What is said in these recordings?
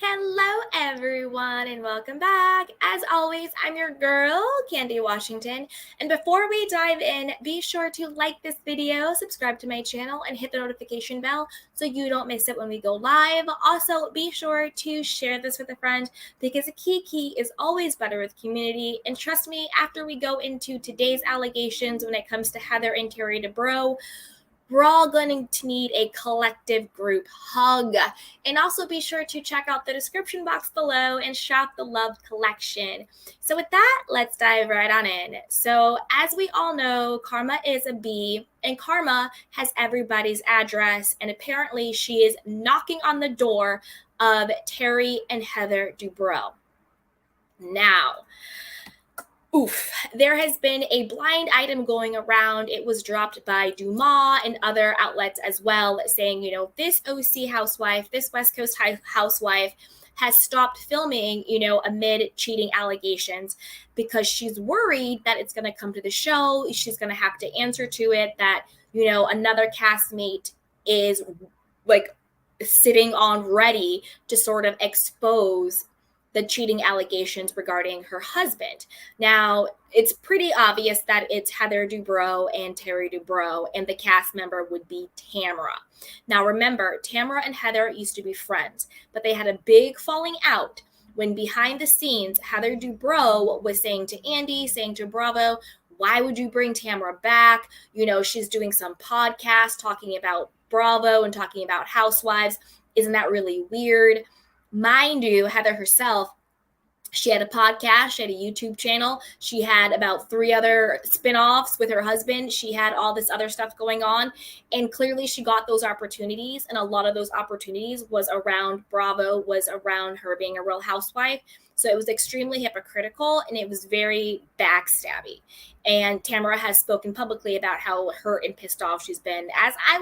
Hello, everyone, and welcome back. As always, I'm your girl, Candy Washington. And before we dive in, be sure to like this video, subscribe to my channel, and hit the notification bell so you don't miss it when we go live. Also, be sure to share this with a friend because a kiki is always better with community. And trust me, after we go into today's allegations when it comes to Heather and Terry Dubrow, we're all going to need a collective group hug. And also be sure to check out the description box below and shop the Love collection. So with that, let's dive right on in. So as we all know, Karma is a bee, and Karma has everybody's address, and apparently she is knocking on the door of Terry and Heather Dubrow. Now, there has been a blind item going around. It was dropped by Dumas and other outlets as well, saying, this OC housewife, this West Coast housewife has stopped filming, amid cheating allegations because she's worried that it's going to come to the show. She's going to have to answer to it, that, another castmate is like sitting on ready to sort of expose the cheating allegations regarding her husband. Now, it's pretty obvious that it's Heather Dubrow and Terry Dubrow, and the cast member would be Tamara. Now, remember, Tamara and Heather used to be friends, but they had a big falling out when behind the scenes, Heather Dubrow was saying to Andy, saying to Bravo, why would you bring Tamara back? She's doing some podcast talking about Bravo and talking about housewives. Isn't that really weird? Mind you, Heather herself, she had a podcast, she had a YouTube channel, she had about 3 other spinoffs with her husband, she had all this other stuff going on, and clearly she got those opportunities, and a lot of those opportunities was around Bravo, was around her being a Real Housewife. So it was extremely hypocritical, and it was very backstabby. And Tamara has spoken publicly about how hurt and pissed off she's been, as I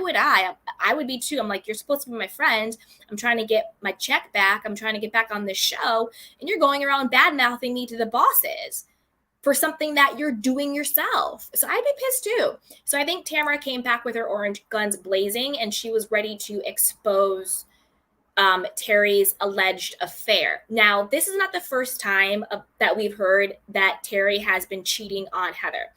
would be too. I'm like, you're supposed to be my friend. I'm trying to get my check back. I'm trying to get back on this show. And you're going around bad-mouthing me to the bosses for something that you're doing yourself. So I'd be pissed too. So I think Tamara came back with her orange guns blazing, and she was ready to expose Terry's alleged affair. Now, this is not the first time that we've heard that Terry has been cheating on Heather.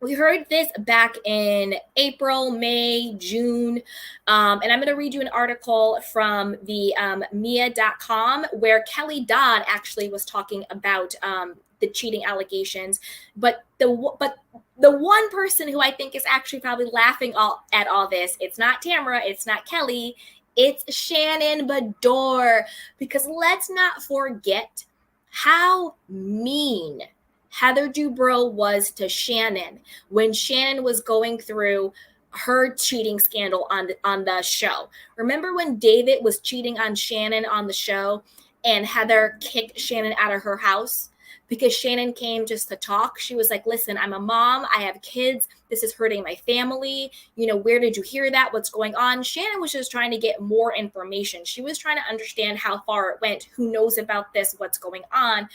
We heard this back in April, May, June, and I'm going to read you an article from the Mia.com where Kelly Dodd actually was talking about the cheating allegations, but the one person who I think is actually probably laughing at all this, it's not Tamara, it's not Kelly, it's Shannon Beador, because let's not forget how mean Heather Dubrow was to Shannon when Shannon was going through her cheating scandal on the show. Remember when David was cheating on Shannon on the show and Heather kicked Shannon out of her house because Shannon came just to talk? She was like, listen, I'm a mom, I have kids, this is hurting my family, where did you hear that, what's going on? Shannon was just trying to get more information. She was trying to understand how far it went, who knows about this, what's going on.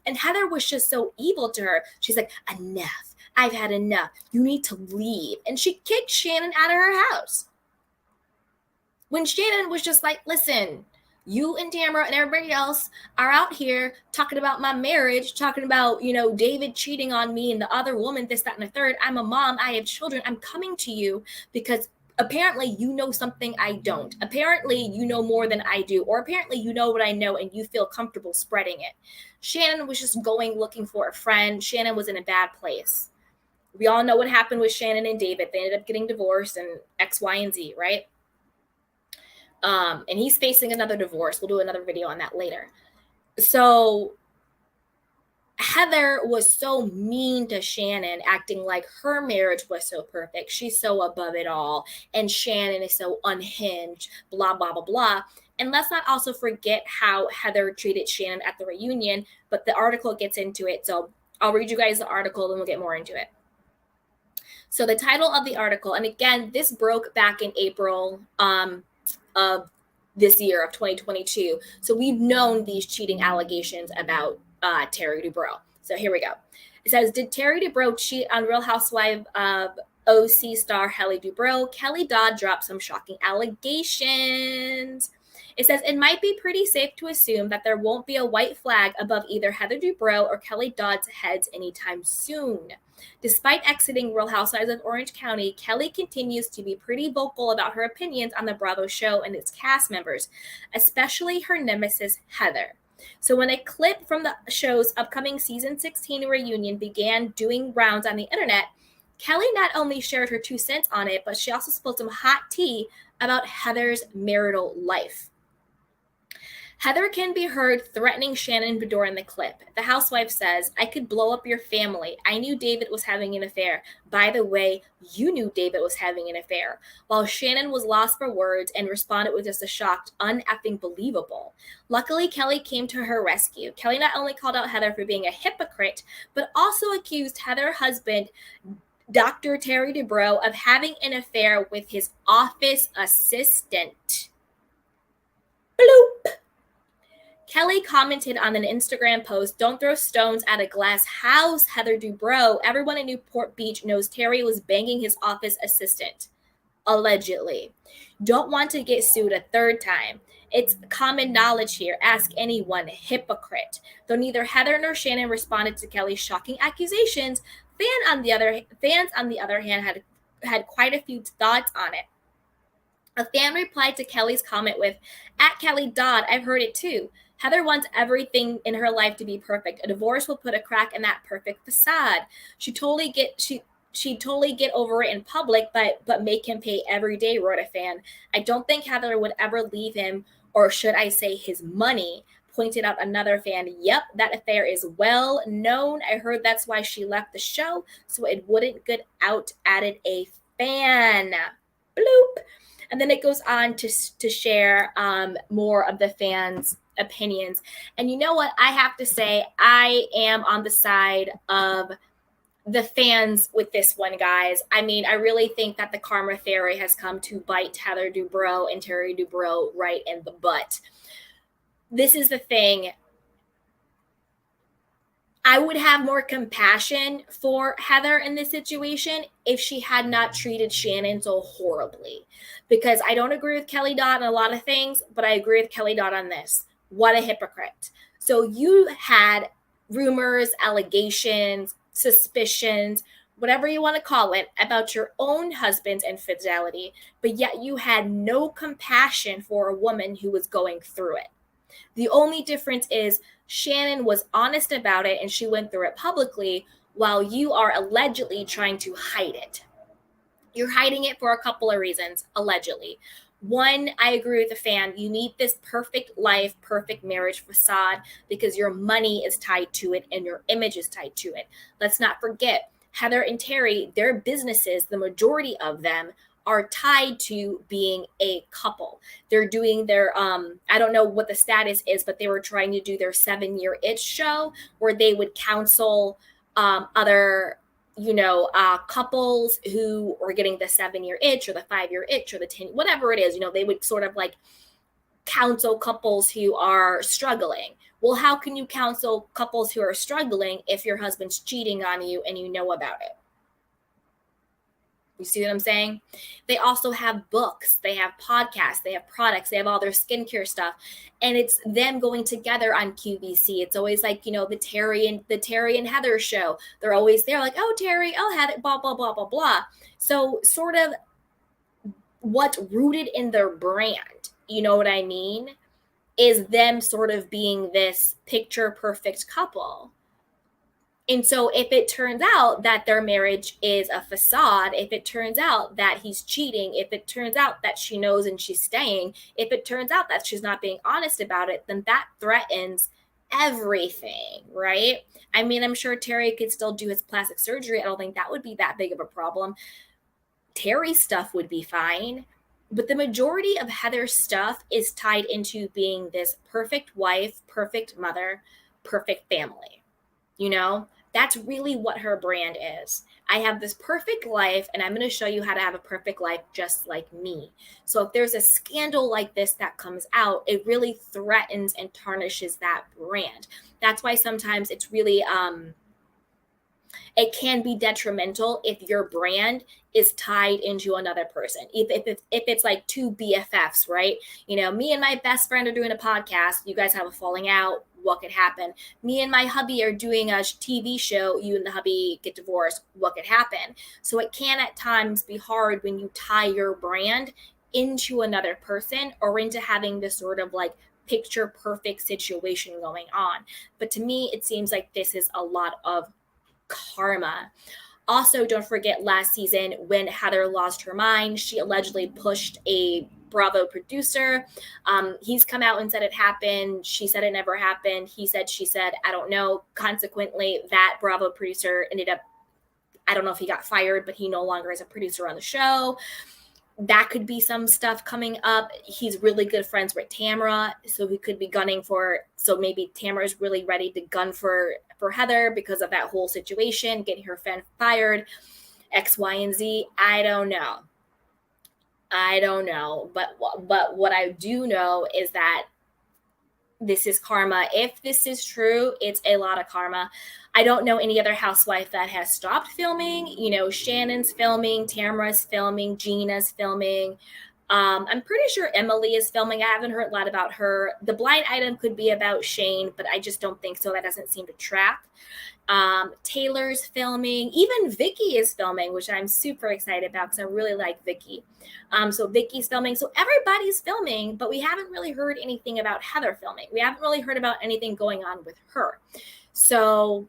And Heather was just so evil to her. She's like, enough. I've had enough. You need to leave. And she kicked Shannon out of her house. When Shannon was just like, listen, you and Tamara and everybody else are out here talking about my marriage, talking about, David cheating on me and the other woman, this, that, and the third. I'm a mom. I have children. I'm coming to you because apparently you know something I don't. Apparently you know more than I do. Or apparently you know what I know and you feel comfortable spreading it. Shannon was just going looking for a friend. Shannon was in a bad place. We all know what happened with Shannon and David. They ended up getting divorced and X, Y, and Z, right? And he's facing another divorce. We'll do another video on that later. So Heather was so mean to Shannon, acting like her marriage was so perfect. She's so above it all. And Shannon is so unhinged, blah, blah, blah, blah. And let's not also forget how Heather treated Shannon at the reunion, but the article gets into it. So I'll read you guys the article and we'll get more into it. So the title of the article, and again, this broke back in April of this year of 2022. So we've known these cheating allegations about Terry Dubrow. So here we go. It says, did Terry Dubrow cheat on Real Housewives of OC star Kelly Dodd dropped some shocking allegations. It says it might be pretty safe to assume that there won't be a white flag above either Heather Dubrow or Kelly Dodd's heads anytime soon. Despite exiting Real Housewives of Orange County, Kelly continues to be pretty vocal about her opinions on the Bravo show and its cast members, especially her nemesis, Heather. So when a clip from the show's upcoming season 16 reunion began doing rounds on the internet, Kelly not only shared her 2 cents on it, but she also spilled some hot tea about Heather's marital life. Heather can be heard threatening Shannon Bedore in the clip. The housewife says, "I could blow up your family. I knew David was having an affair. By the way, you knew David was having an affair." While Shannon was lost for words and responded with just a shocked, uneffing believable. Luckily, Kelly came to her rescue. Kelly not only called out Heather for being a hypocrite, but also accused Heather's husband, Dr. Terry Dubrow, of having an affair with his office assistant. Bloop. Kelly commented on an Instagram post, "Don't throw stones at a glass house, Heather Dubrow. Everyone in Newport Beach knows Terry was banging his office assistant." Allegedly. "Don't want to get sued a third time. It's common knowledge here. Ask anyone. Hypocrite." Though neither Heather nor Shannon responded to Kelly's shocking accusations, fans on the other hand had quite a few thoughts on it. A fan replied to Kelly's comment with, "At Kelly Dodd, I've heard it too. Heather wants everything in her life to be perfect. A divorce will put a crack in that perfect facade. She'd totally get over it in public, but make him pay every day," wrote a fan. "I don't think Heather would ever leave him, or should I say his money," pointed out another fan. "Yep, that affair is well known. I heard that's why she left the show, so it wouldn't get out," added a fan. Bloop. And then it goes on to share more of the fans' opinions. And you know what? I have to say, I am on the side of the fans with this one, guys. I mean, I really think that the karma fairy has come to bite Heather Dubrow and Terry Dubrow right in the butt. This is the thing. I would have more compassion for Heather in this situation if she had not treated Shannon so horribly. Because I don't agree with Kelly Dodd on a lot of things, but I agree with Kelly Dodd on this. What a hypocrite. So you had rumors, allegations, suspicions, whatever you want to call it, about your own husband's infidelity, but yet you had no compassion for a woman who was going through it. The only difference is Shannon was honest about it and she went through it publicly, while you are allegedly trying to hide it. You're hiding it for a couple of reasons, allegedly. One, I agree with the fan. You need this perfect life, perfect marriage facade because your money is tied to it and your image is tied to it. Let's not forget, Heather and Terry, their businesses, the majority of them, are tied to being a couple. They're doing their, I don't know what the status is, but they were trying to do their 7-year itch show where they would counsel other, couples who are getting the 7-year itch or the 5-year itch or the 10, whatever it is, they would sort of like counsel couples who are struggling. Well, how can you counsel couples who are struggling if your husband's cheating on you and you know about it? You see what I'm saying? They also have books, they have podcasts, they have products, they have all their skincare stuff. And it's them going together on QVC. It's always like, the Terry and Heather show. They're always there like, "Oh, Terry, oh, Heather, blah, blah, blah, blah, blah." So sort of what's rooted in their brand, you know what I mean, is them sort of being this picture perfect couple. And so if it turns out that their marriage is a facade, if it turns out that he's cheating, if it turns out that she knows and she's staying, if it turns out that she's not being honest about it, then that threatens everything, right? I mean, I'm sure Terry could still do his plastic surgery. I don't think that would be that big of a problem. Terry's stuff would be fine. But the majority of Heather's stuff is tied into being this perfect wife, perfect mother, perfect family. That's really what her brand is. I have this perfect life, and I'm going to show you how to have a perfect life just like me. So if there's a scandal like this that comes out, it really threatens and tarnishes that brand. That's why sometimes it's really it can be detrimental if your brand is tied into another person. If it's like two BFFs, right? You know, me and my best friend are doing a podcast. You guys have a falling out. What could happen? Me and my hubby are doing a TV show. You and the hubby get divorced. What could happen? So it can at times be hard when you tie your brand into another person or into having this sort of like picture perfect situation going on. But to me, it seems like this is a lot of karma. Also, don't forget last season when Heather lost her mind, she allegedly pushed a Bravo producer. He's come out and said it happened. She said it never happened. He said, she said, I don't know. Consequently, that Bravo producer ended up, I don't know if he got fired, but he no longer is a producer on the show. That could be some stuff coming up. He's really good friends with Tamara, so he could be gunning for, so maybe Tamara's really ready to gun for Heather because of that whole situation, getting her friend fired, X, Y, and Z. I don't know. But what I do know is that this is karma. If this is true, it's a lot of karma. I don't know any other housewife that has stopped filming. You know, Shannon's filming, Tamara's filming, Gina's filming. I'm pretty sure Emily is filming. I haven't heard a lot about her. The blind item could be about Shane, but I just don't think so. That doesn't seem to track. Taylor's filming. Even Vicky is filming, which I'm super excited about because I really like Vicky. So Vicky's filming. So everybody's filming, but we haven't really heard anything about Heather filming. We haven't really heard about anything going on with her. So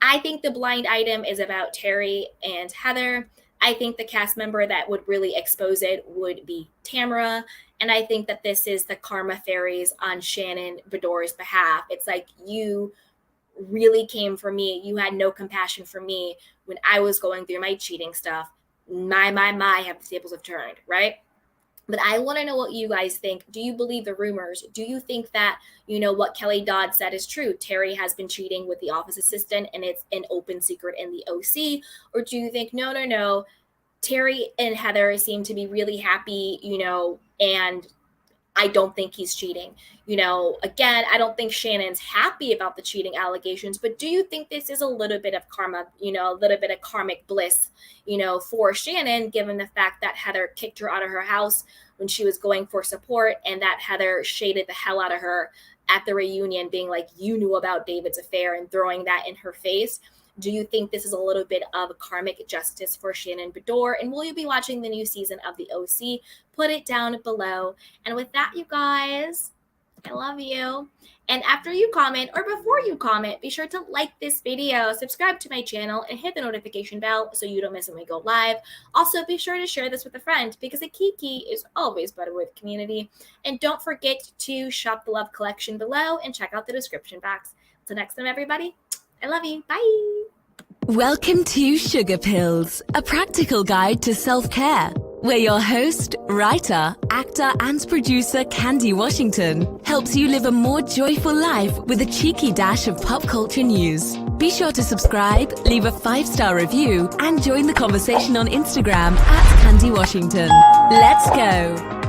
I think the blind item is about Terry and Heather. I think the cast member that would really expose it would be Tamara. And I think that this is the karma fairies on Shannon Beador's behalf. It's like, you really came for me. You had no compassion for me when I was going through my cheating stuff. My, have the tables have turned, right? But I want to know what you guys think. Do you believe the rumors? Do you think that, you know, what Kelly Dodd said is true? Terry has been cheating with the office assistant and it's an open secret in the OC? Or do you think, no, Terry and Heather seem to be really happy, you know, and I don't think he's cheating. You know, again, I don't think Shannon's happy about the cheating allegations, but do you think this is a little bit of karma, you know, a little bit of karmic bliss, you know, for Shannon, given the fact that Heather kicked her out of her house when she was going for support and that Heather shaded the hell out of her at the reunion, being like, you knew about David's affair and throwing that in her face? Do you think this is a little bit of karmic justice for Shannon Beador? And will you be watching the new season of the OC? Put it down below. And with that, you guys, I love you. And after you comment or before you comment, be sure to like this video, subscribe to my channel, and hit the notification bell so you don't miss when we go live. Also, be sure to share this with a friend because a kiki is always better with community. And don't forget to shop the Love Collection below and check out the description box. Till next time, everybody, I love you. Bye. Welcome to Sugar Pills, a practical guide to self-care, where your host, writer, actor, and producer Candy Washington helps you live a more joyful life with a cheeky dash of pop culture news. Be sure to subscribe, leave a 5-star review, and join the conversation on Instagram at Candy Washington. Let's go.